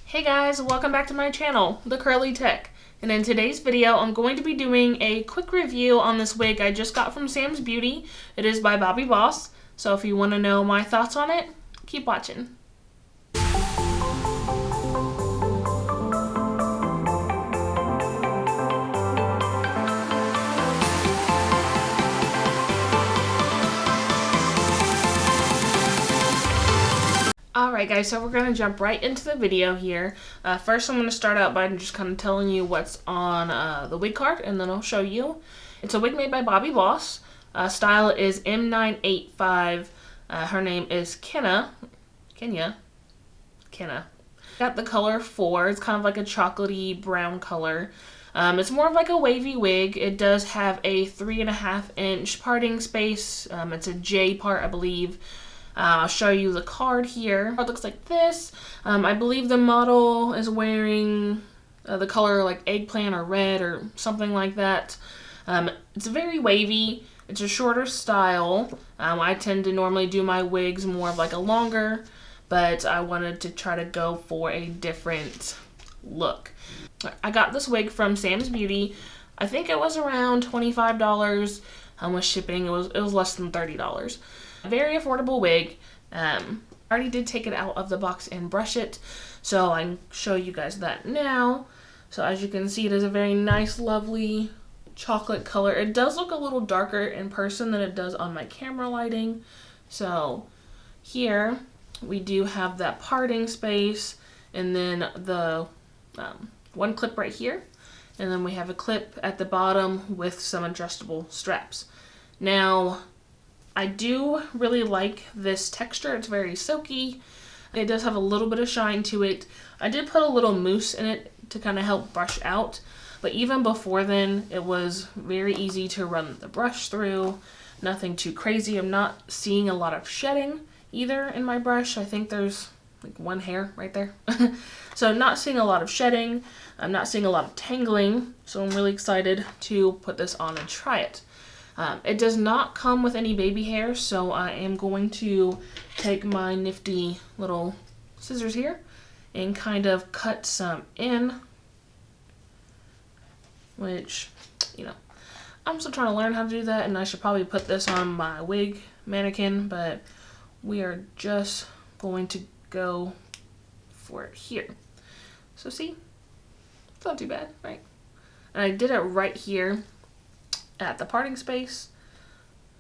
Hey guys, welcome back to my channel, The Curly Tech. And in today's video, I'm going to be doing a quick review on this wig I just got from Sam's Beauty. It is by Bobbi Boss, so if you want to know my thoughts on it, keep watching. Alright guys, so we're going to jump right into the video here. First I'm going to start out by just kind of telling you what's on the wig card, and then I'll show you. It's a wig made by Bobbi Boss. Style is M985. Her name is Kenna. Kennea. Got the color 4. It's kind of like a chocolatey brown color. It's more of like a wavy wig. It does have a 3.5-inch parting space. It's a J part, I believe. I'll show you the card here. It looks like this. I believe the model is wearing the color like eggplant or red or something like that. It's very wavy. It's a shorter style. I tend to normally do my wigs more of like a longer, but I wanted to try to go for a different look. I got this wig from Sam's Beauty. I think it was around $25 with shipping. It was less than $30. Very affordable wig. I already did take it out of the box and brush it, so I can show you guys that now. So as you can see, it is a very nice, lovely chocolate color. It does look a little darker in person than it does on my camera lighting. So here we do have that parting space, and then the one clip right here, and then we have a clip at the bottom with some adjustable straps. Now, I do really like this texture. It's very silky. It does have a little bit of shine to it. I did put a little mousse in it to kind of help brush out, but even before then, it was very easy to run the brush through. Nothing too crazy. I'm not seeing a lot of shedding either in my brush. I think there's like one hair right there. So I'm not seeing a lot of shedding. I'm not seeing a lot of tangling, so I'm really excited to put this on and try it. It does not come with any baby hair, so I am going to take my nifty little scissors here and kind of cut some in, which, you know, I'm still trying to learn how to do that, and I should probably put this on my wig mannequin, but we are just going to go for it here. So see, it's not too bad, right? And I did it right here at the parting space,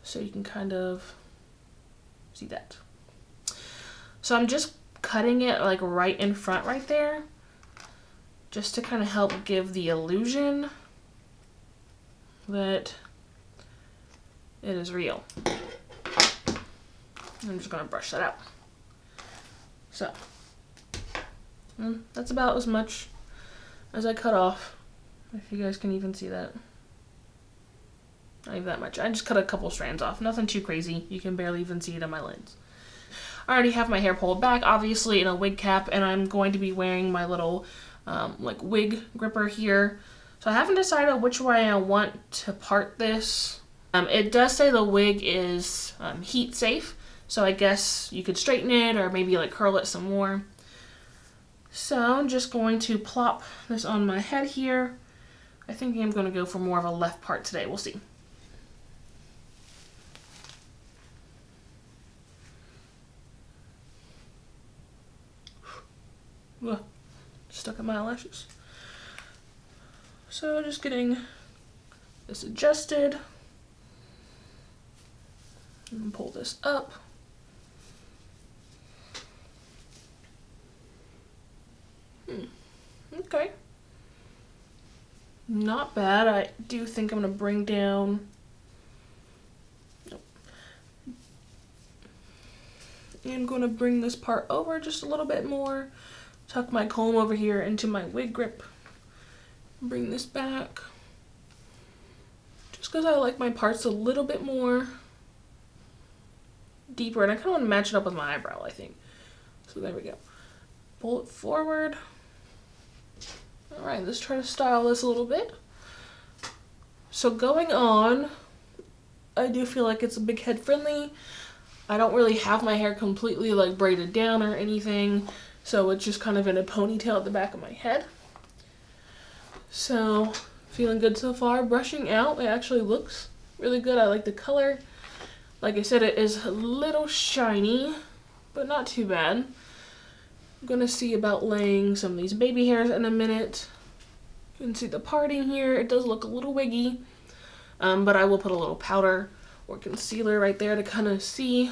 so you can kind of see that. So I'm just cutting it like right in front right there, just to kind of help give the illusion that it is real. I'm just gonna brush that out. So that's about as much as I cut off, if you guys can even see that. Not even that much. I just cut a couple strands off. Nothing too crazy. You can barely even see it on my lens. I already have my hair pulled back, obviously, in a wig cap, and I'm going to be wearing my little like wig gripper here. So I haven't decided which way I want to part this. It does say the wig is heat safe, so I guess you could straighten it or maybe like curl it some more. So I'm just going to plop this on my head here. I think I'm going to go for more of a left part today. We'll see. Ugh, stuck in my eyelashes. So just getting this adjusted and pull this up. Okay. Not bad. I do think I'm going to bring down. Nope. I'm going to bring this part over just a little bit more. Tuck my comb over here into my wig grip. Bring this back. Just because I like my parts a little bit more deeper, and I kind of want to match it up with my eyebrow, I think. So there we go. Pull it forward. Alright, let's try to style this a little bit. So going on, I do feel like it's a big head friendly. I don't really have my hair completely like braided down or anything, So it's just kind of in a ponytail at the back of my head. So feeling good so far. Brushing out, it actually looks really good. I like the color. Like I said, it is a little shiny, but not too bad. I'm gonna see about laying some of these baby hairs in a minute. You can see the parting here. It does look a little wiggy, but I will put a little powder or concealer right there to kind of see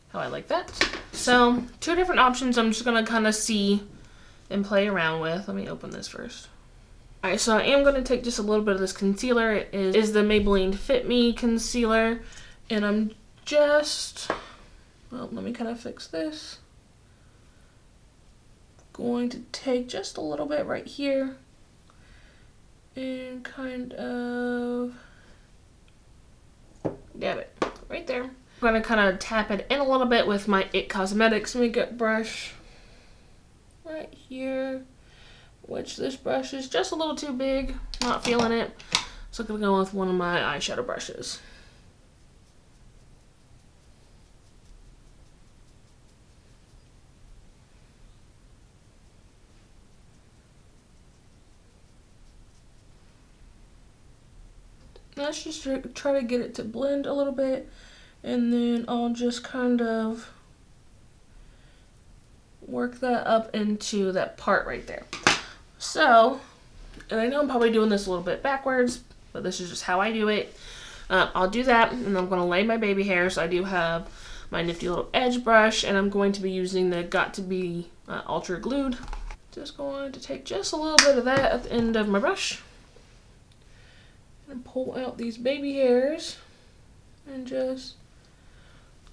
how I like that. So 2 different options I'm just gonna kind of see and play around with. Let me open this first. Alright, so I am going to take just a little bit of this concealer. It is the Maybelline Fit Me concealer. And I'm just, well, let me kind of fix this. Going to take just a little bit right here and kind of dab it right there. I'm going to kind of tap it in a little bit with my IT Cosmetics makeup brush right here. Which this brush is just a little too big, not feeling it. So I'm gonna go with one of my eyeshadow brushes. Let's just try to get it to blend a little bit, and then I'll just kind of work that up into that part right there. So, and I know I'm probably doing this a little bit backwards, but this is just how I do it. I'll do that, and I'm going to lay my baby hairs. So I do have my nifty little edge brush, and I'm going to be using the Got to Be Ultra Glued. Just going to take just a little bit of that at the end of my brush. And pull out these baby hairs, and just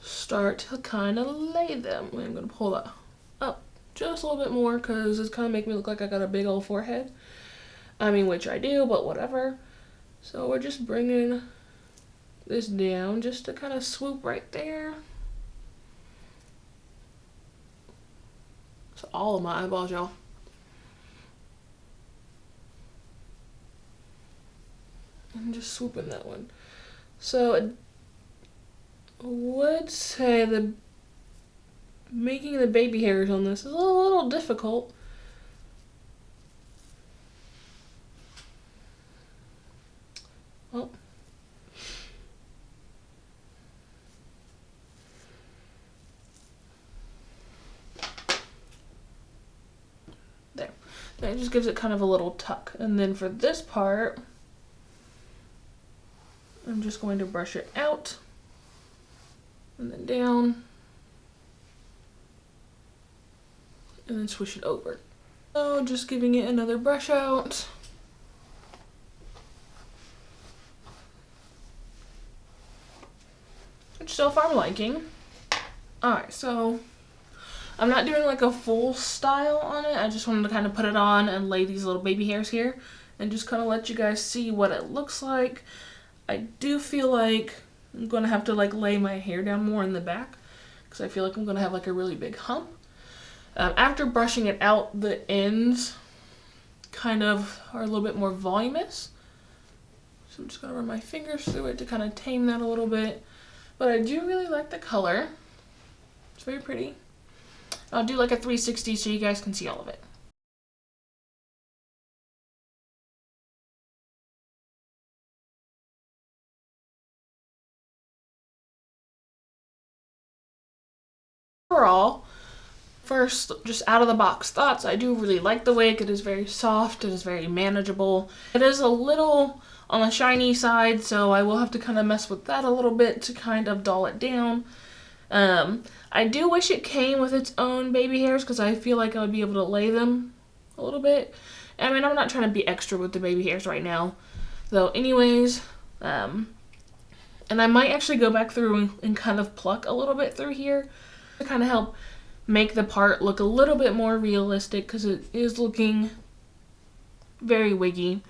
start to kind of lay them. I'm going to pull that up just a little bit more because it's kind of making me look like I got a big old forehead. I mean, which I do, but whatever. So we're just bringing this down just to kind of swoop right there. So all of my eyeballs, y'all. I'm just swooping that one. So I would say the making the baby hairs on this is a little difficult. Oh. There. That just gives it kind of a little tuck. And then for this part, I'm just going to brush it out and then down. And then swish it over. So just giving it another brush out. Which so far I'm liking. Alright, so I'm not doing like a full style on it. I just wanted to kind of put it on and lay these little baby hairs here and just kind of let you guys see what it looks like. I do feel like I'm going to have to like lay my hair down more in the back because I feel like I'm going to have like a really big hump. After brushing it out, the ends kind of are a little bit more voluminous. So I'm just going to run my fingers through it to kind of tame that a little bit. But I do really like the color. It's very pretty. I'll do like a 360 so you guys can see all of it. Overall, first, just out of the box thoughts, I do really like the wig. It is very soft, it is very manageable. It is a little on the shiny side, so I will have to kind of mess with that a little bit to kind of dull it down. I do wish it came with its own baby hairs because I feel like I would be able to lay them a little bit. I mean, I'm not trying to be extra with the baby hairs right now, though anyways, and I might actually go back through and kind of pluck a little bit through here to kind of help make the part look a little bit more realistic because it is looking very wiggy.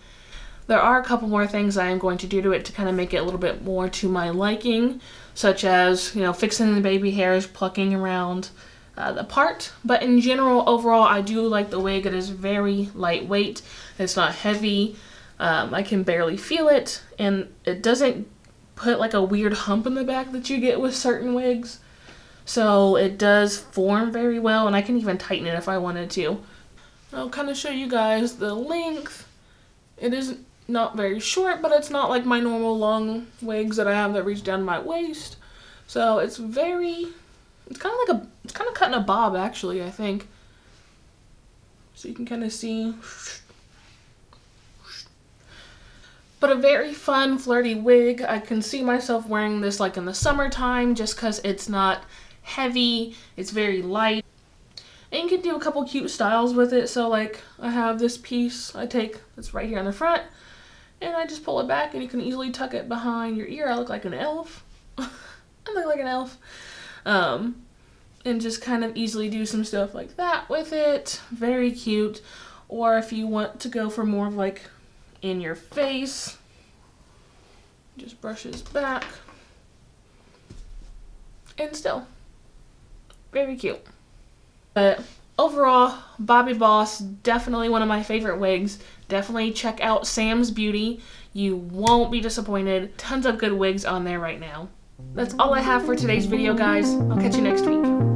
There are a couple more things I am going to do to it to kind of make it a little bit more to my liking, such as, you know, fixing the baby hairs, plucking around the part. But in general, overall, I do like the wig. It is very lightweight. It's not heavy. I can barely feel it, and it doesn't put like a weird hump in the back that you get with certain wigs. So it does form very well, and I can even tighten it if I wanted to. I'll kind of show you guys the length. It is not very short, but it's not like my normal long wigs that I have that reach down to my waist. So it's kind of cut in a bob actually, I think. So you can kind of see. But a very fun, flirty wig. I can see myself wearing this like in the summertime just because it's not heavy, it's very light. And you can do a couple cute styles with it. So like I have this piece I take that's right here on the front, and I just pull it back and you can easily tuck it behind your ear. I look like an elf. I look like an elf. And just kind of easily do some stuff like that with it. Very cute. Or if you want to go for more of like in your face, just brushes back, and still very cute. But overall, Bobbi Boss, definitely one of my favorite wigs. Definitely check out Sam's Beauty. You won't be disappointed. Tons of good wigs on there right now. That's all I have for today's video, guys. I'll catch you next week.